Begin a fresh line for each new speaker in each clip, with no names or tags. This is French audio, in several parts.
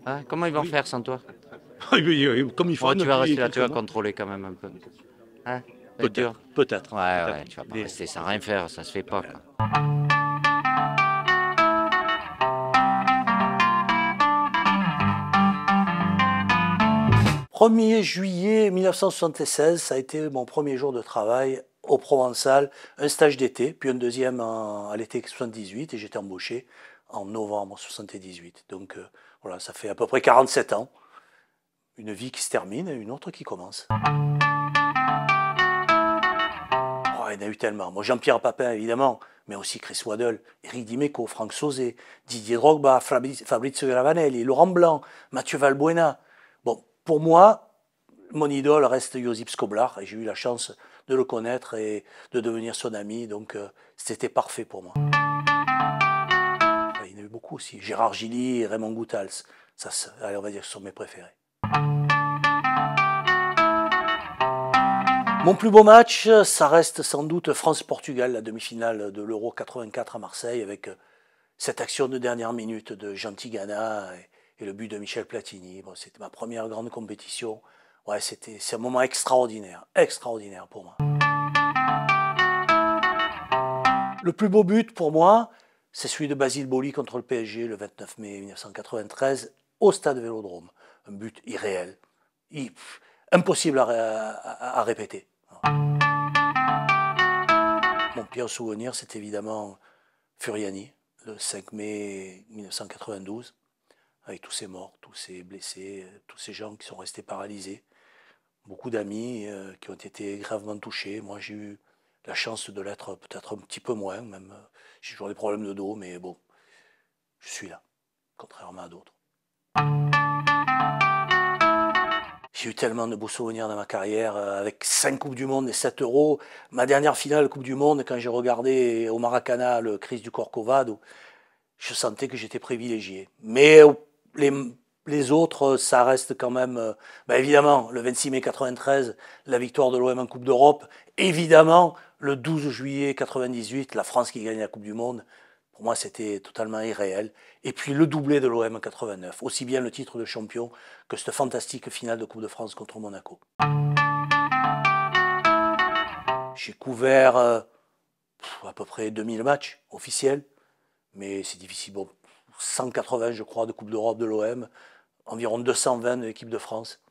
Hein, comment ils vont
Oui.
faire sans toi?
Comme ils font
Oh, tu vas
depuis
rester là, tu
quelques
vas
mois.
contrôler quand même un peu. Hein? Ça va être dur.
Peut-être, peut-être,
Ouais,
peut-être.
ouais, tu vas pas rester sans rien faire, ça se fait pas, quoi.
1er juillet 1976, ça a été mon premier jour de travail au Provençal, un stage d'été, puis un deuxième à l'été 78, et j'étais embauché en novembre 78. Donc voilà, ça fait à peu près 47 ans. Une vie qui se termine et une autre qui commence. Oh, il y en a eu tellement. Moi, Jean-Pierre Papin, évidemment, mais aussi Chris Waddle, Eric Dimeco, Franck Sauzet, Didier Drogba, Fabrizio Ravanelli, Laurent Blanc, Mathieu Valbuena. Bon, pour moi, mon idole reste Josip Skoblar, et j'ai eu la chance de le connaître et de devenir son ami, donc c'était parfait pour moi. Il y en a eu beaucoup aussi. Gérard Gilly et Raymond Goethals. Ça, allez, on va dire que ce sont mes préférés. Mon plus beau match, ça reste sans doute France-Portugal, la demi-finale de l'Euro 84 à Marseille, avec cette action de dernière minute de Jean Tigana et le but de Michel Platini. Bon, c'était ma première grande compétition. Ouais, c'est un moment extraordinaire pour moi. Le plus beau but pour moi, c'est celui de Basile Boli contre le PSG le 29 mai 1993 au stade Vélodrome. Un but irréel, impossible à répéter. Mon pire souvenir, c'est évidemment Furiani, le 5 mai 1992, avec tous ces morts, tous ces blessés, tous ces gens qui sont restés paralysés. Beaucoup d'amis qui ont été gravement touchés. Moi, j'ai eu la chance de l'être peut-être un petit peu moins, même. J'ai toujours des problèmes de dos, mais bon, je suis là, contrairement à d'autres. J'ai eu tellement de beaux souvenirs dans ma carrière, avec 5 Coupes du Monde et 7 euros. Ma dernière finale Coupe du Monde, quand j'ai regardé au Maracana le Chris du Corcovado, je sentais que j'étais privilégié. Mais les autres, ça reste quand même, évidemment, le 26 mai 93, la victoire de l'OM en Coupe d'Europe. Évidemment, le 12 juillet 98, la France qui gagne la Coupe du Monde. Pour moi, c'était totalement irréel. Et puis le doublé de l'OM en 89, aussi bien le titre de champion que cette fantastique finale de Coupe de France contre Monaco. J'ai couvert à peu près 2000 matchs officiels, mais c'est difficile. Bon, 180, je crois, de Coupe d'Europe de l'OM, environ 220 de l'équipe de France.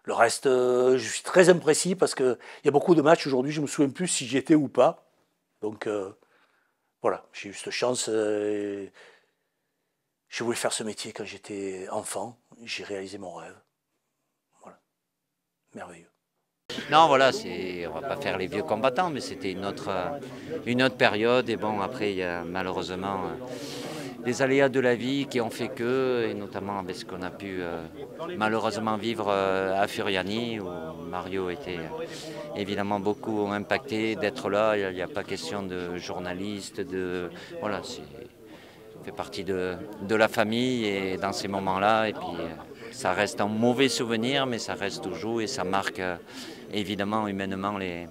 Le reste, je suis très imprécis parce qu'il y a beaucoup de matchs aujourd'hui, je ne me souviens plus si j'y étais ou pas. Donc voilà, j'ai eu cette chance. J'ai voulu faire ce métier quand j'étais enfant. J'ai réalisé mon rêve. Voilà, merveilleux.
Non, voilà, on va pas faire les vieux combattants, mais c'était une autre période. Et bon, après, il y a malheureusement les aléas de la vie qui ont fait que, et notamment avec ce qu'on a pu malheureusement vivre à Furiani, où Mario était évidemment beaucoup impacté d'être là. Il n'y a pas question de journaliste, voilà, ça fait partie de la famille et dans ces moments-là. Et puis ça reste un mauvais souvenir, mais ça reste toujours et ça marque évidemment humainement les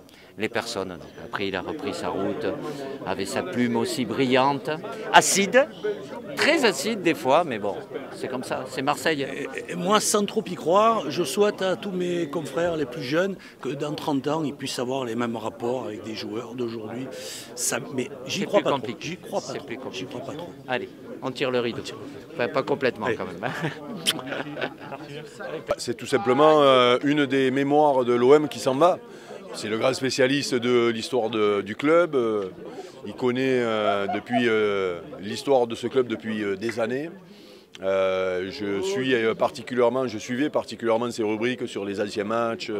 personnes. Donc, après, il a repris sa route avec sa plume aussi brillante, acide, très acide des fois, mais bon, c'est comme ça, c'est Marseille.
Et moi, sans trop y croire, je souhaite à tous mes confrères les plus jeunes que dans 30 ans, ils puissent avoir les mêmes rapports avec des joueurs d'aujourd'hui. Mais j'y crois pas trop. J'y crois pas trop. J'y crois pas trop.
Allez, on tire le rideau. Enfin, pas complètement quand même.
C'est tout simplement une des mémoires de l'OM qui s'en va. C'est le grand spécialiste de l'histoire du club. Il connaît depuis l'histoire de ce club depuis des années. Je suivais particulièrement ses rubriques sur les anciens matchs,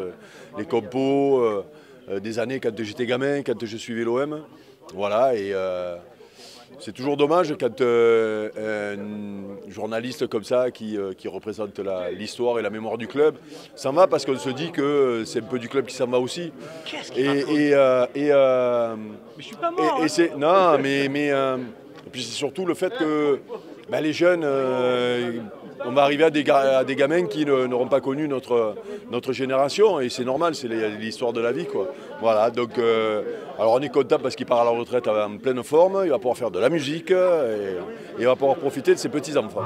les compos, des années quand j'étais gamin, quand je suivais l'OM. Voilà, et c'est toujours dommage quand un journaliste comme ça qui représente l'histoire et la mémoire du club s'en va, parce qu'on se dit que c'est un peu du club qui s'en va aussi.
Mais je suis pas mort.
Non, mais et puis c'est surtout le fait que les jeunes, on va arriver à des gamins qui n'auront pas connu notre génération, et c'est normal, c'est l'histoire de la vie, quoi. Voilà, donc alors on est content parce qu'il part à la retraite en pleine forme, il va pouvoir faire de la musique et il va pouvoir profiter de ses petits-enfants.